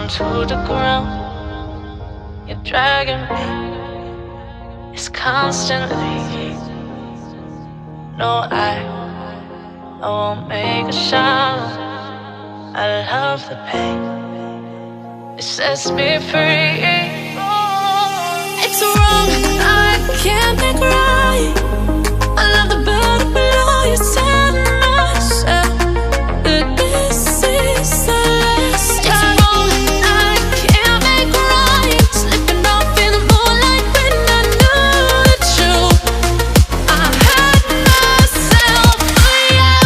down to the ground. You're dragging me, it's constantly. No, I won't make a sound. I love the pain, it sets me free. It's wrong, I can't make right. I love the bird below you, tell myself that this is the last time. It's wrong, I can't make right. Slipping off in the moonlight when I knew the truth. I had myself for you.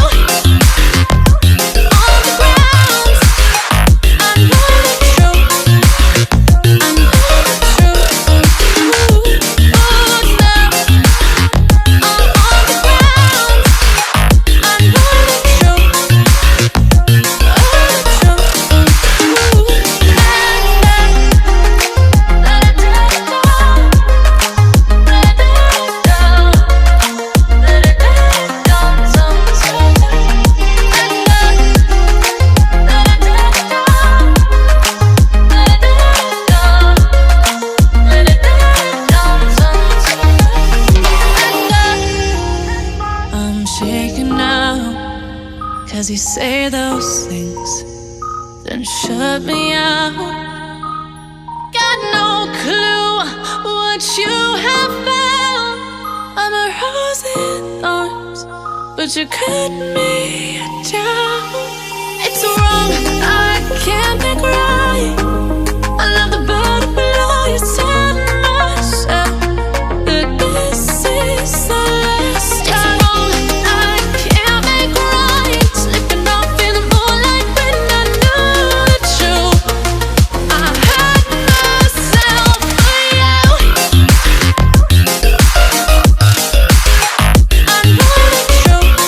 On the ground, I know the truth. I know the truth. Oh, now I'm on the ground. I know the truth. I'm shaking now, 'cause you say those things, then shut me out. Got no clue what you have found. I'm a rose in thorns, but you cut me down. It's wrong, I can't make right. I love the bird below you, tell myself that this is the last time. It's wrong, I can't make right. Slipping off in the moonlight when I knew the truth. I had myself for you. I know the truth.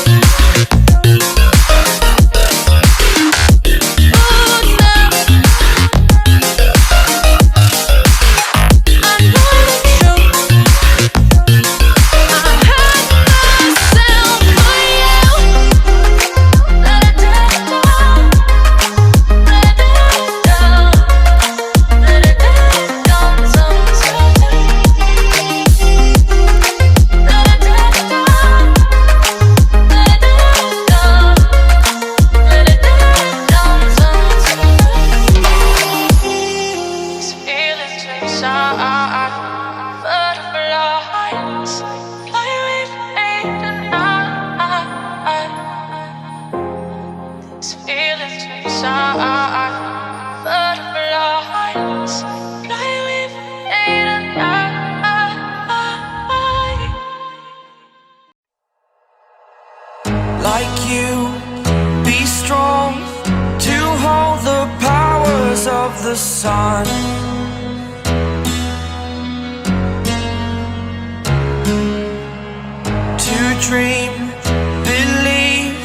Oh, now I know the Like you, be strong to hold the powers of the sun. To dream, believe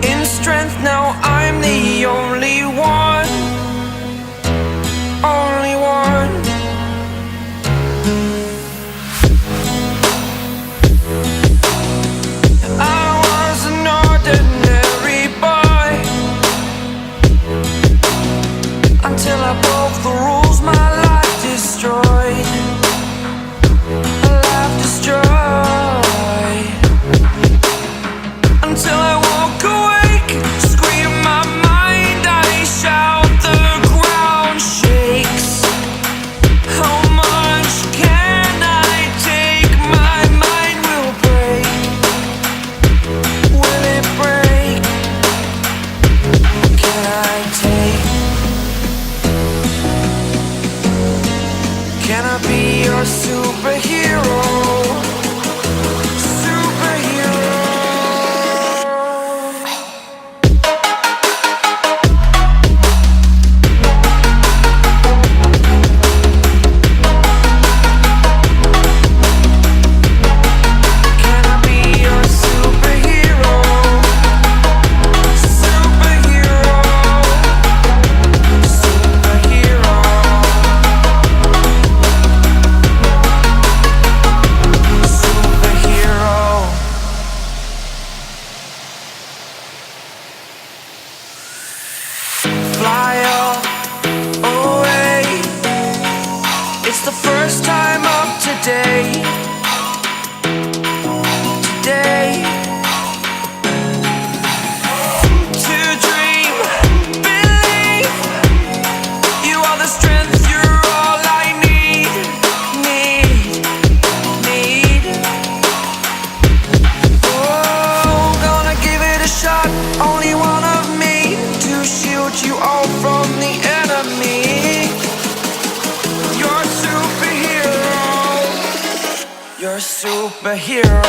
in strength. Now I'm the only one, only one. I was an ordinary boy until I broke the rules. My life destroyed, a life destroyed. Until I walk awake, scream my mind, I shout, the ground shakes. How much can I take? My mind will break. Will it break? Can I take? the first time of today. Today. To dream, believe. You are the strength, you're all I need. Oh, gonna give it a shot. Only one of me to shield you all from the enemy. You're a superhero. You're a superhero.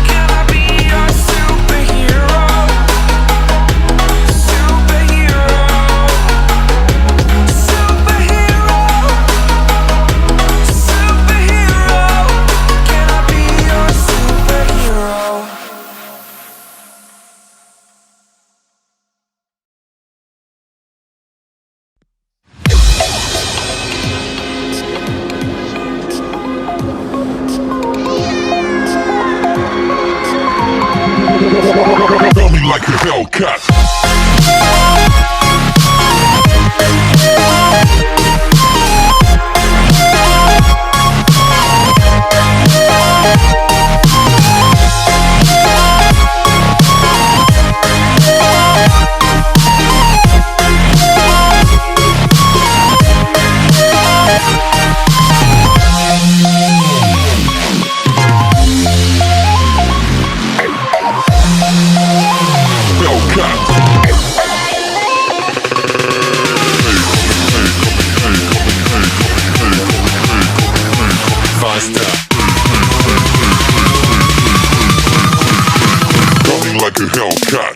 Can I be your superhero? Superhero. Superhero. Superhero. Can I be your superhero? Felt me like a Hellcat. Faster. Coming like a Hellcat.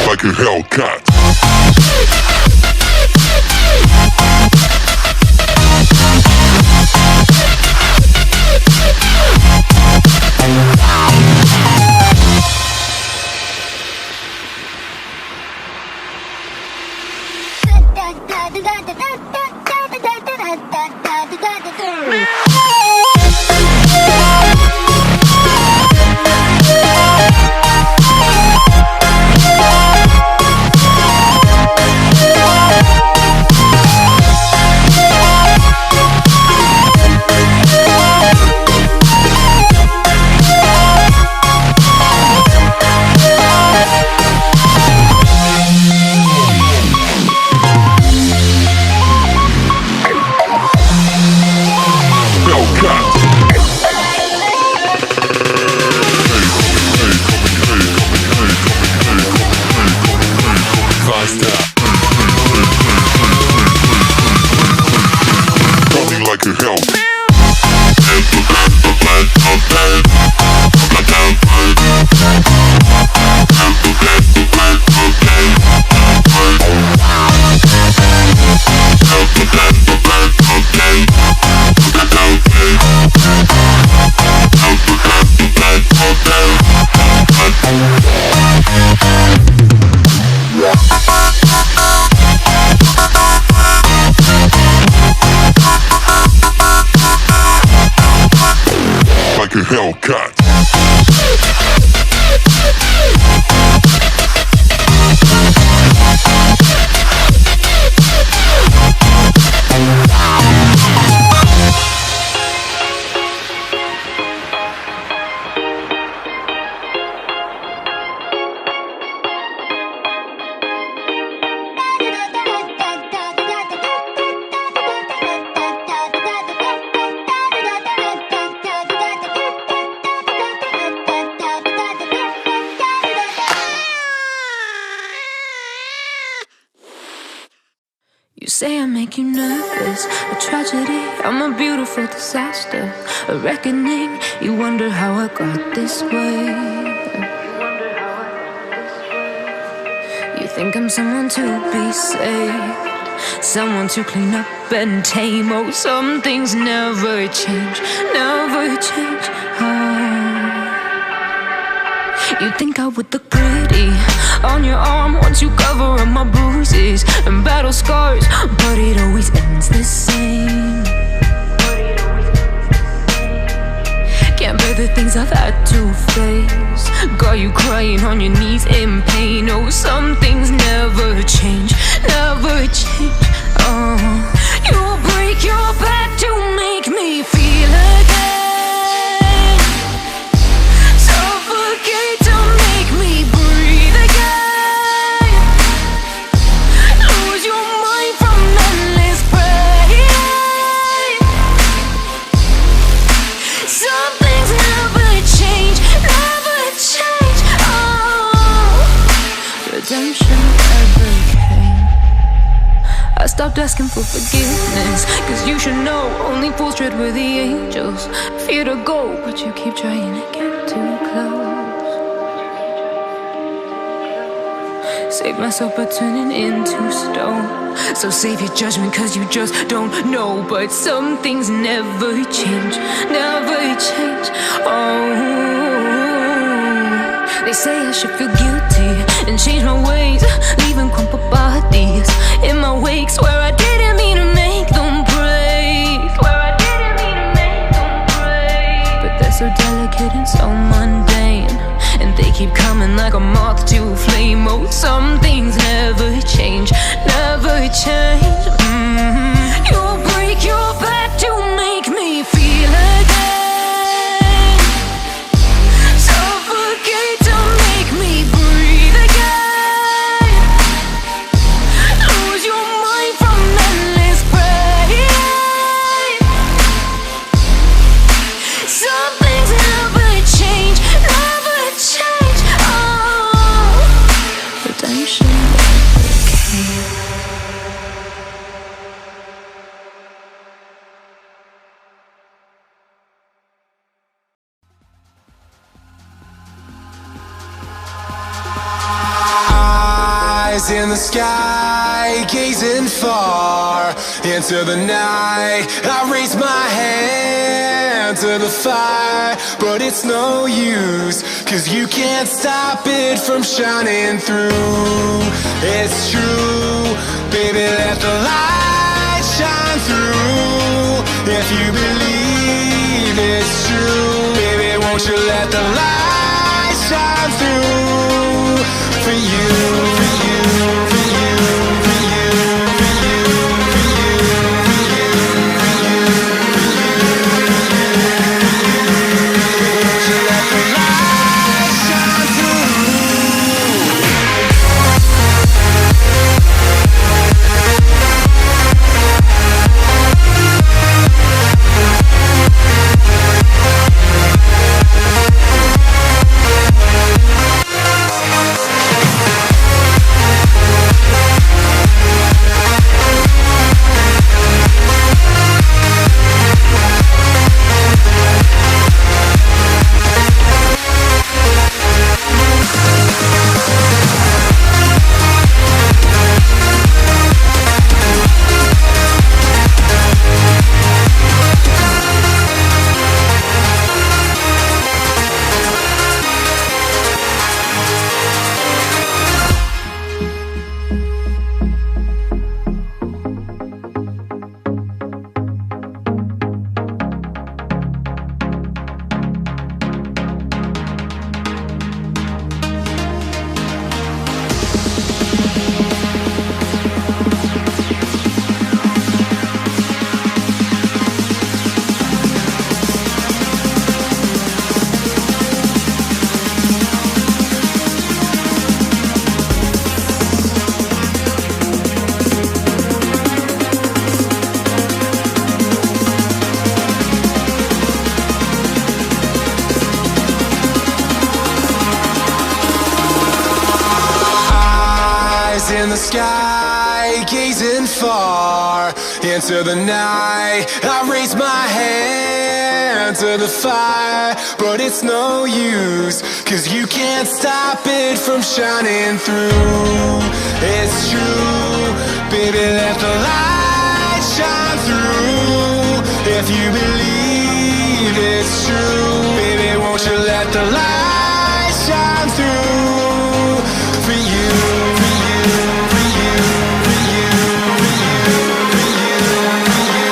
Like a Hellcat. Hellcat. tragedy, I'm a beautiful disaster. A reckoning, you wonder how I got this way. You think I'm someone to be saved, someone to clean up and tame. Oh, some things never change, never change. You think I would look pretty on your arm once you cover up my bruises and battle scars, but it always ends the same. Can't bear the things I've had to face, got you crying on your knees in pain. Oh, some things never change, never change. You'll break your back to make me feel again, suffocate to make me breathe again, lose your mind from endless pain. Some things never change, never change. Redemption never came. I stopped asking for forgiveness, cause you should know only fools tread where the angels fear to go, but you keep trying to get too close. Save myself by turning into stone, so save your judgment cause you just don't know. But some things never change, never change. They say I should feel guilty and change my ways, leaving crumpled bodies in my wake. Swear I didn't mean to make them break, swear I didn't mean to make them break. But they're so delicate and so mundane, and they keep coming like a moth to flame. Oh, some things never change, never change. You'll break your back to make me feel again, suffocate to make me breathe again, lose your mind from endless pain. Some things never change, never change. Redemption never came. Eyes in the sky, gazing far into the night. I raise my hand to the fire, but it's no use, cause you can't stop it from shining through. It's true, baby, let the light shine through. If you believe it's true, baby, won't you let the light shine through for you, for you, for you, for you, for you, for you, for you, for you, won't you let the light shine through? in the sky, gazing far into the night. I raise my hand to the fire, but it's no use, 'cause you can't stop it from shining through. It's true, baby, let the light shine through. If you believe it's true, baby, won't you let the light shine through for you, for you, for you, for you, for you, for you, for you,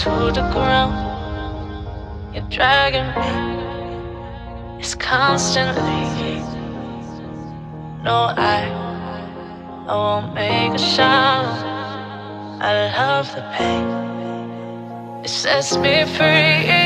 to the ground. You're dragging me, it's constantly. No, I won't make a sound. I love the pain, it sets me free.